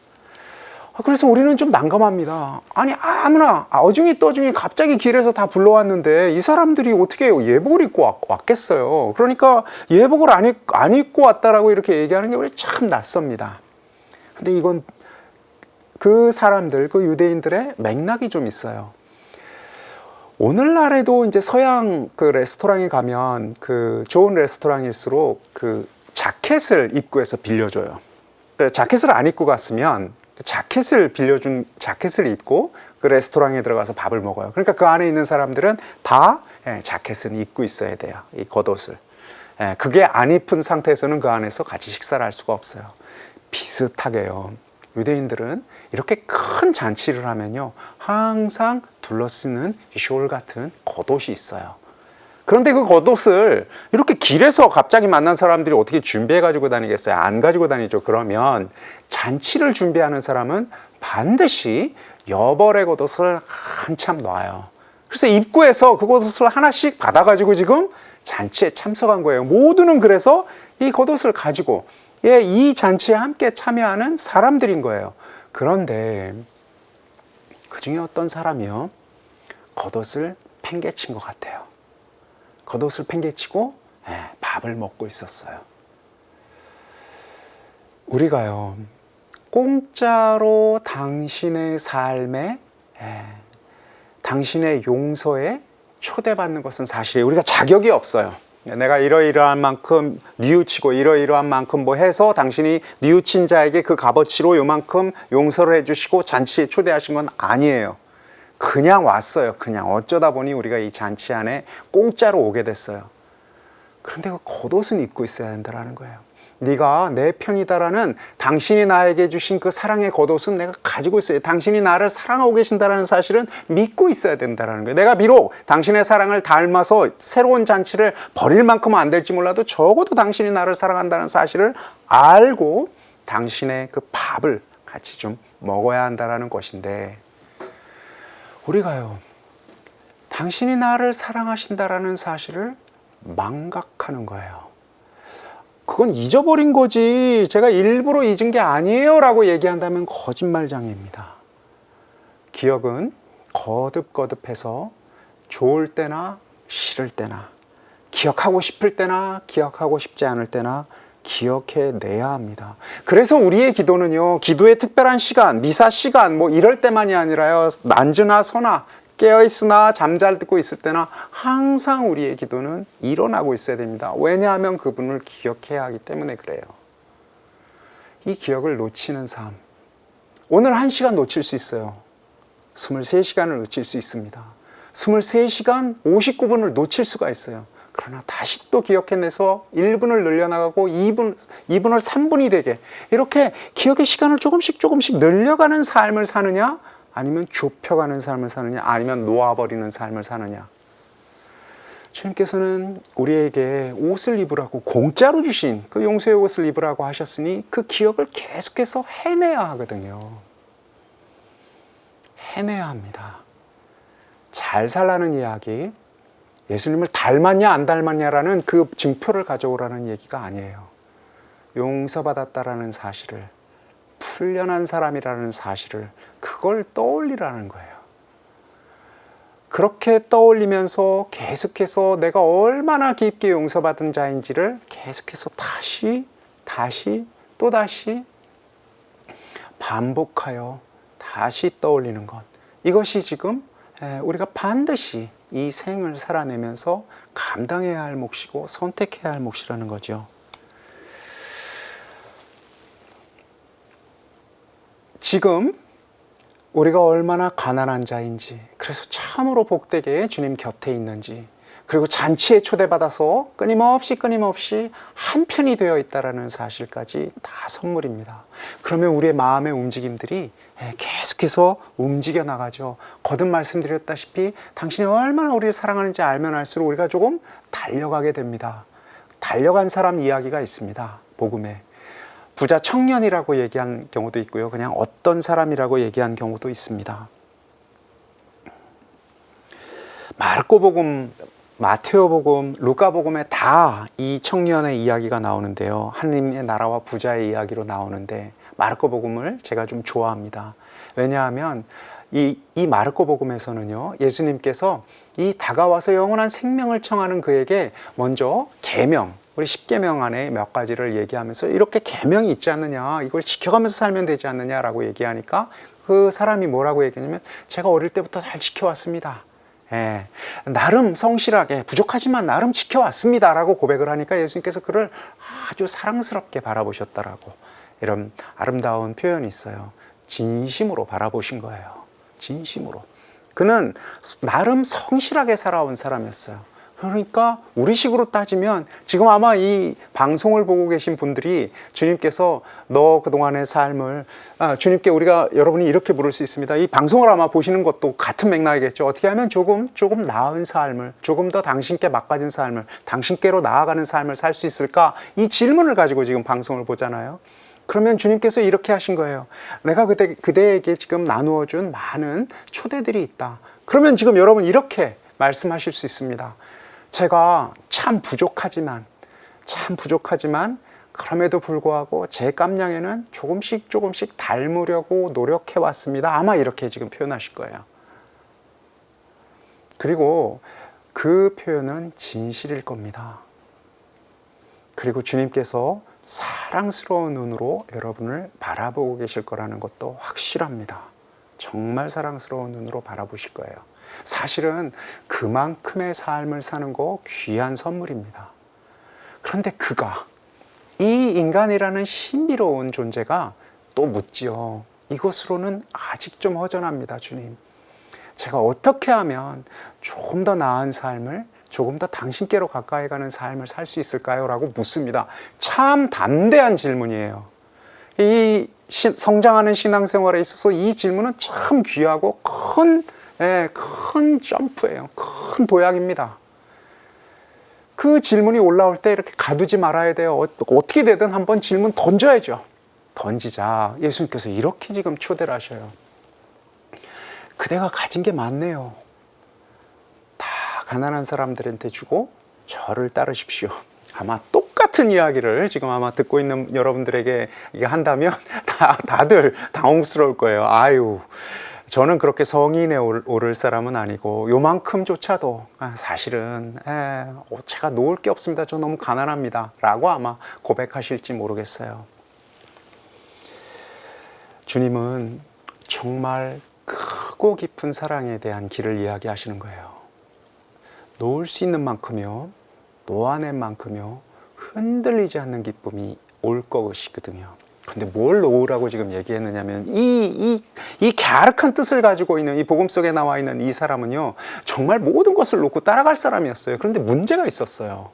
그래서 우리는 좀 난감합니다. 아니 아무나 어중이 떠중이 갑자기 길에서 다 불러왔는데 이 사람들이 어떻게 예복을 입고 왔겠어요. 그러니까 예복을 안 입고 왔다라고 이렇게 얘기하는 게 우리 참 낯섭니다. 근데 이건 그 사람들, 그 유대인들의 맥락이 좀 있어요. 오늘날에도 이제 서양 그 레스토랑에 가면, 그 좋은 레스토랑일수록 그 자켓을 입구에서 빌려줘요. 자켓을 안 입고 갔으면 자켓을 빌려준 자켓을 입고 그 레스토랑에 들어가서 밥을 먹어요. 그러니까 그 안에 있는 사람들은 다 자켓은 입고 있어야 돼요. 이 겉옷을. 그게 안 입은 상태에서는 그 안에서 같이 식사를 할 수가 없어요. 비슷하게요. 유대인들은 이렇게 큰 잔치를 하면요, 항상 둘러쓰는 숄 같은 겉옷이 있어요. 그런데 그 겉옷을 이렇게 길에서 갑자기 만난 사람들이 어떻게 준비해 가지고 다니겠어요? 안 가지고 다니죠. 그러면 잔치를 준비하는 사람은 반드시 여벌의 겉옷을 한참 놔요. 그래서 입구에서 그 겉옷을 하나씩 받아 가지고 지금 잔치에 참석한 거예요. 모두는 그래서 이 겉옷을 가지고 이 잔치에 함께 참여하는 사람들인 거예요. 그런데 그 중에 어떤 사람이요, 겉옷을 팽개친 것 같아요. 겉옷을 팽개치고 밥을 먹고 있었어요. 우리가요, 공짜로 당신의 삶에, 당신의 용서에 초대받는 것은 사실이에요. 우리가 자격이 없어요. 내가 이러이러한 만큼 뉘우치고 이러이러한 만큼 뭐 해서 당신이 뉘우친 자에게 그 값어치로 요만큼 용서를 해주시고 잔치에 초대하신 건 아니에요. 그냥 왔어요. 그냥 어쩌다 보니 우리가 이 잔치 안에 공짜로 오게 됐어요. 그런데 그 겉옷은 입고 있어야 된다는 거예요. 네가 내 편이다라는 당신이 나에게 주신 그 사랑의 겉옷은 내가 가지고 있어요. 당신이 나를 사랑하고 계신다는 사실은 믿고 있어야 된다는 거예요. 내가 비록 당신의 사랑을 닮아서 새로운 잔치를 벌일 만큼은 안 될지 몰라도 적어도 당신이 나를 사랑한다는 사실을 알고 당신의 그 밥을 같이 좀 먹어야 한다는 것인데, 우리가요, 당신이 나를 사랑하신다라는 사실을 망각하는 거예요. 그건 잊어버린 거지, 제가 일부러 잊은 게 아니에요 라고 얘기한다면 거짓말장애입니다. 기억은 거듭거듭해서 좋을 때나 싫을 때나, 기억하고 싶을 때나 기억하고 싶지 않을 때나 기억해내야 합니다. 그래서 우리의 기도는요, 기도의 특별한 시간, 미사 시간 뭐 이럴 때만이 아니라요, 난주나 서나 깨어있으나 잠자고 있을 때나 항상 우리의 기도는 일어나고 있어야 됩니다. 왜냐하면 그분을 기억해야 하기 때문에 그래요. 이 기억을 놓치는 삶, 오늘 1시간 놓칠 수 있어요. 23시간을 놓칠 수 있습니다. 23시간 59분을 놓칠 수가 있어요. 그러나 다시 또 기억해내서 1분을 늘려나가고 2분을 3분이 되게 이렇게 기억의 시간을 조금씩 늘려가는 삶을 사느냐, 아니면 좁혀가는 삶을 사느냐, 아니면 놓아버리는 삶을 사느냐. 주님께서는 우리에게 옷을 입으라고 공짜로 주신 그 용서의 옷을 입으라고 하셨으니 그 기억을 계속해서 해내야 하거든요. 해내야 합니다. 잘 살라는 이야기, 예수님을 닮았냐 안 닮았냐라는 그 증표를 가져오라는 얘기가 아니에요. 용서받았다라는 사실을, 풀려난 사람이라는 사실을, 그걸 떠올리라는 거예요. 그렇게 떠올리면서 계속해서 내가 얼마나 깊게 용서받은 자인지를 계속해서 또다시 반복하여 다시 떠올리는 것. 이것이 지금 우리가 반드시 이 생을 살아내면서 감당해야 할 몫이고 선택해야 할 몫이라는 거죠. 지금 우리가 얼마나 가난한 자인지, 그래서 참으로 복되게 주님 곁에 있는지, 그리고 잔치에 초대받아서 끊임없이 한편이 되어 있다는 사실까지 다 선물입니다. 그러면 우리의 마음의 움직임들이 계속해서 움직여 나가죠. 거듭 말씀드렸다시피 당신이 얼마나 우리를 사랑하는지 알면 알수록 우리가 조금 달려가게 됩니다. 달려간 사람 이야기가 있습니다. 복음에. 부자 청년이라고 얘기한 경우도 있고요. 그냥 어떤 사람이라고 얘기한 경우도 있습니다. 마르코복음, 마테오복음, 루카복음에 다 이 청년의 이야기가 나오는데요. 하느님의 나라와 부자의 이야기로 나오는데 마르코복음을 제가 좀 좋아합니다. 왜냐하면 이 마르코복음에서는요, 예수님께서 이 다가와서 영원한 생명을 청하는 그에게 먼저 계명, 우리 10계명 안에 몇 가지를 얘기하면서 이렇게 계명이 있지 않느냐, 이걸 지켜가면서 살면 되지 않느냐라고 얘기하니까 그 사람이 뭐라고 얘기하냐면 제가 어릴 때부터 잘 지켜왔습니다. 나름 성실하게, 부족하지만 나름 지켜왔습니다 라고 고백을 하니까 예수님께서 그를 아주 사랑스럽게 바라보셨다라고, 이런 아름다운 표현이 있어요. 진심으로 바라보신 거예요. 진심으로. 그는 나름 성실하게 살아온 사람이었어요. 그러니까 우리 식으로 따지면 지금 아마 이 방송을 보고 계신 분들이 주님께서 너 그동안의 삶을, 주님께 우리가, 여러분이 이렇게 물을 수 있습니다. 이 방송을 아마 보시는 것도 같은 맥락이겠죠. 어떻게 하면 조금 나은 삶을, 조금 더 당신께 막가진 삶을, 당신께로 나아가는 삶을 살 수 있을까? 이 질문을 가지고 지금 방송을 보잖아요. 그러면 주님께서 이렇게 하신 거예요. 내가 그대에게 지금 나누어 준 많은 초대들이 있다. 그러면 지금 여러분 이렇게 말씀하실 수 있습니다. 제가 참 부족하지만 그럼에도 불구하고 제 깜냥에는 조금씩 닮으려고 노력해 왔습니다. 아마 이렇게 지금 표현하실 거예요. 그리고 그 표현은 진실일 겁니다. 그리고 주님께서 사랑스러운 눈으로 여러분을 바라보고 계실 거라는 것도 확실합니다. 정말 사랑스러운 눈으로 바라보실 거예요. 사실은 그만큼의 삶을 사는 거 귀한 선물입니다. 그런데 그가, 이 인간이라는 신비로운 존재가 또 묻지요. 이것으로는 아직 좀 허전합니다. 주님, 제가 어떻게 하면 조금 더 나은 삶을, 조금 더 당신께로 가까이 가는 삶을 살 수 있을까요? 라고 묻습니다. 참 담대한 질문이에요. 이 성장하는 신앙생활에 있어서 이 질문은 참 귀하고 큰 점프예요. 큰 도약입니다. 그 질문이 올라올 때 이렇게 가두지 말아야 돼요. 어떻게 되든 한번 질문 던져야죠. 던지자. 예수님께서 이렇게 지금 초대를 하셔요. 그대가 가진 게 많네요. 다 가난한 사람들한테 주고 저를 따르십시오. 아마 똑같은 이야기를 지금 아마 듣고 있는 여러분들에게 이게 한다면 다들 당혹스러울 거예요. 아유, 저는 그렇게 성인에 오를 사람은 아니고 요만큼조차도 사실은 제가 놓을 게 없습니다. 저 너무 가난합니다 라고 아마 고백하실지 모르겠어요. 주님은 정말 크고 깊은 사랑에 대한 길을 이야기하시는 거예요. 놓을 수 있는 만큼이요, 놓아낸 만큼이요, 흔들리지 않는 기쁨이 올 것이거든요. 근데 뭘 놓으라고 지금 얘기했느냐면 이 갸륵한 뜻을 가지고 있는 이 복음 속에 나와 있는 이 사람은요, 정말 모든 것을 놓고 따라갈 사람이었어요. 그런데 문제가 있었어요.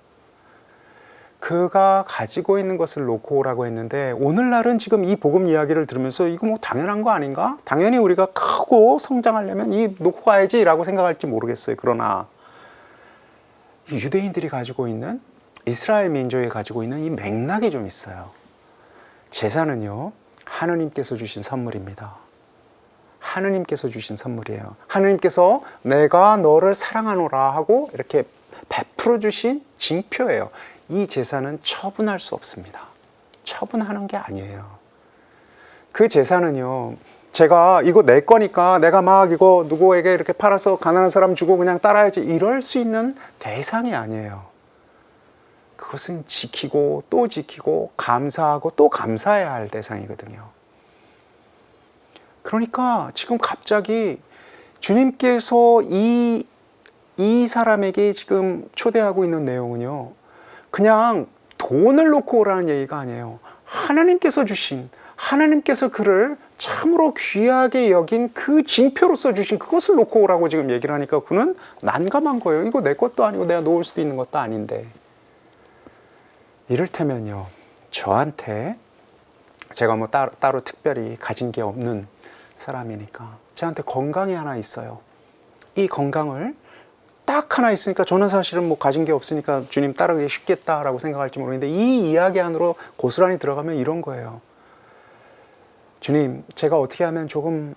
그가 가지고 있는 것을 놓고 오라고 했는데, 오늘날은 지금 이 복음 이야기를 들으면서 이거 뭐 당연한 거 아닌가? 당연히 우리가 크고 성장하려면 이 놓고 가야지 라고 생각할지 모르겠어요. 그러나 유대인들이 가지고 있는, 이스라엘 민족이 가지고 있는 이 맥락이 좀 있어요. 제사는요, 하느님께서 주신 선물입니다. 하느님께서 주신 선물이에요. 하느님께서 내가 너를 사랑하노라 하고 이렇게 베풀어 주신 징표예요. 이 제사는 처분할 수 없습니다. 처분하는 게 아니에요. 그 제사는요, 제가 이거 내 거니까 내가 막 이거 누구에게 이렇게 팔아서 가난한 사람 주고 그냥 따라야지, 이럴 수 있는 대상이 아니에요. 그것은 지키고 또 지키고 감사하고 또 감사해야 할 대상이거든요. 그러니까 지금 갑자기 주님께서 이 사람에게 지금 초대하고 있는 내용은요, 그냥 돈을 놓고 오라는 얘기가 아니에요. 하나님께서 주신, 하나님께서 그를 참으로 귀하게 여긴 그 징표로서 주신 그것을 놓고 오라고 지금 얘기를 하니까 그는 난감한 거예요. 이거 내 것도 아니고 내가 놓을 수도 있는 것도 아닌데. 이를테면요, 저한테, 제가 뭐 따로 특별히 가진 게 없는 사람이니까 저한테 건강이 하나 있어요. 이 건강을 딱 하나 있으니까 저는 사실은 뭐 가진 게 없으니까 주님 따르기 쉽겠다라고 생각할지 모르겠는데, 이 이야기 안으로 고스란히 들어가면 이런 거예요. 주님, 제가 어떻게 하면 조금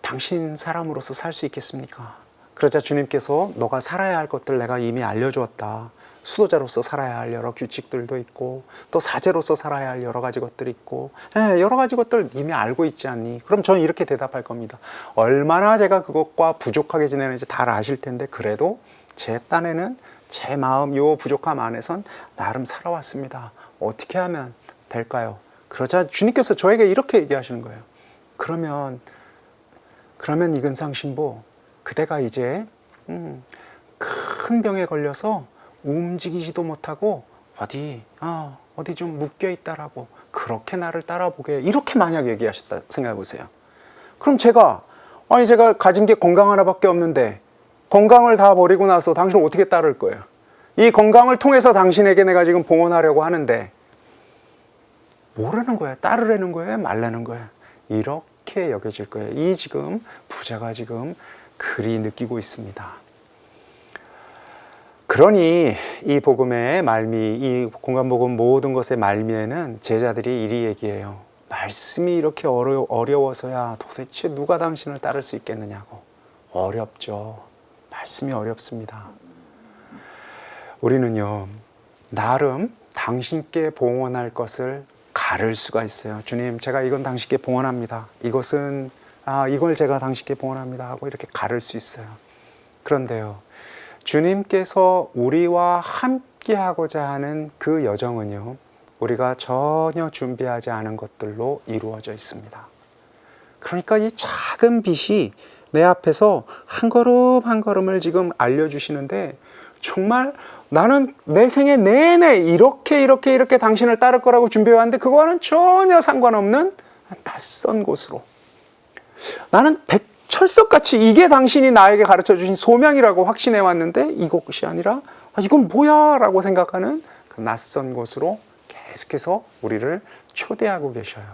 당신 사람으로서 살 수 있겠습니까? 그러자 주님께서 너가 살아야 할 것들 내가 이미 알려주었다. 수도자로서 살아야 할 여러 규칙들도 있고, 또 사제로서 살아야 할 여러 가지 것들이 있고, 여러 가지 것들 이미 알고 있지 않니? 그럼 저는 이렇게 대답할 겁니다. 얼마나 제가 그것과 부족하게 지내는지 다 아실 텐데, 그래도 제 딴에는 제 마음 요 부족함 안에선 나름 살아왔습니다. 어떻게 하면 될까요? 그러자 주님께서 저에게 이렇게 얘기하시는 거예요. 그러면 이근상 신부, 그대가 이제 큰 병에 걸려서 움직이지도 못하고 어디 좀 묶여 있다라고, 그렇게 나를 따라보게, 이렇게 만약 얘기하셨다 생각해 보세요. 그럼 제가 가진 게 건강 하나밖에 없는데 건강을 다 버리고 나서 당신을 어떻게 따를 거예요? 이 건강을 통해서 당신에게 내가 지금 봉헌하려고 하는데 뭐라는 거예요? 따르라는 거예요? 말라는 거예요? 이렇게 여겨질 거예요. 이 지금 부자가 지금 그리 느끼고 있습니다. 그러니 이 복음의 말미, 이 공간복음 모든 것의 말미에는 제자들이 이리 얘기해요. 말씀이 이렇게 어려워서야 도대체 누가 당신을 따를 수 있겠느냐고. 어렵죠. 말씀이 어렵습니다. 우리는요, 나름 당신께 봉헌할 것을 가를 수가 있어요. 주님, 제가 이건 당신께 봉헌합니다. 이걸 제가 당신께 봉헌합니다 하고 이렇게 가를 수 있어요. 그런데요, 주님께서 우리와 함께 하고자 하는 그 여정은요, 우리가 전혀 준비하지 않은 것들로 이루어져 있습니다. 그러니까 이 작은 빛이 내 앞에서 한 걸음 한 걸음을 지금 알려주시는데, 정말 나는 내 생애 내내 이렇게 당신을 따를 거라고 준비해왔는데 그거와는 전혀 상관없는 낯선 곳으로, 나는 철석같이 이게 당신이 나에게 가르쳐 주신 소명이라고 확신해 왔는데 이곳이 아니라 이건 뭐야 라고 생각하는 그 낯선 곳으로 계속해서 우리를 초대하고 계셔요.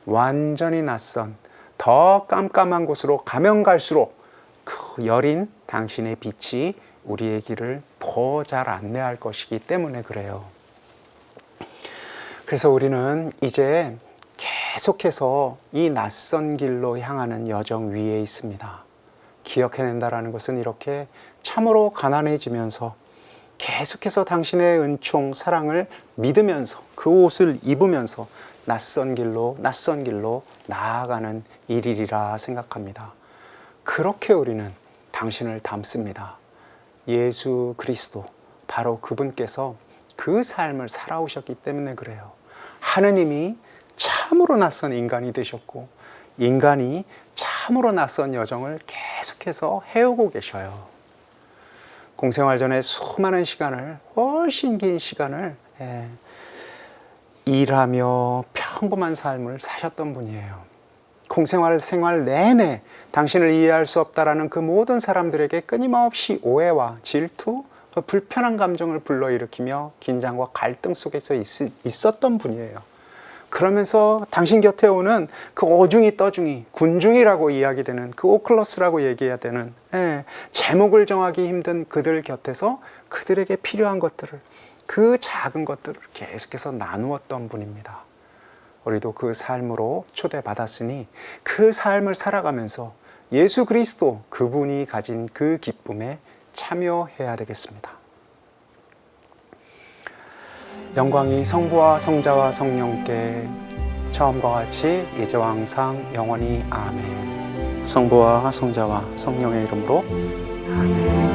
완전히 낯선, 더 깜깜한 곳으로 가면 갈수록 그 여린 당신의 빛이 우리의 길을 더 잘 안내할 것이기 때문에 그래요. 그래서 우리는 이제 계속해서 이 낯선 길로 향하는 여정 위에 있습니다. 기억해낸다라는 것은 이렇게 참으로 가난해지면서 계속해서 당신의 은총, 사랑을 믿으면서 그 옷을 입으면서 낯선 길로 나아가는 일이리라 생각합니다. 그렇게 우리는 당신을 닮습니다. 예수 그리스도, 바로 그분께서 그 삶을 살아오셨기 때문에 그래요. 하느님이 참으로 낯선 인간이 되셨고, 인간이 참으로 낯선 여정을 계속해서 해오고 계셔요. 공생활 전에 수많은 시간을, 훨씬 긴 시간을 일하며 평범한 삶을 사셨던 분이에요. 공생활 내내 당신을 이해할 수 없다라는 그 모든 사람들에게 끊임없이 오해와 질투, 불편한 감정을 불러일으키며 긴장과 갈등 속에서 있었던 분이에요. 그러면서 당신 곁에 오는 그 오중이 떠중이, 군중이라고 이야기되는 그 오클러스라고 얘기해야 되는 제목을 정하기 힘든 그들 곁에서 그들에게 필요한 것들을, 그 작은 것들을 계속해서 나누었던 분입니다. 우리도 그 삶으로 초대받았으니 그 삶을 살아가면서 예수 그리스도 그분이 가진 그 기쁨에 참여해야 되겠습니다. 영광이 성부와 성자와 성령께 처음과 같이 이제와 항상 영원히 아멘. 성부와 성자와 성령의 이름으로 아멘.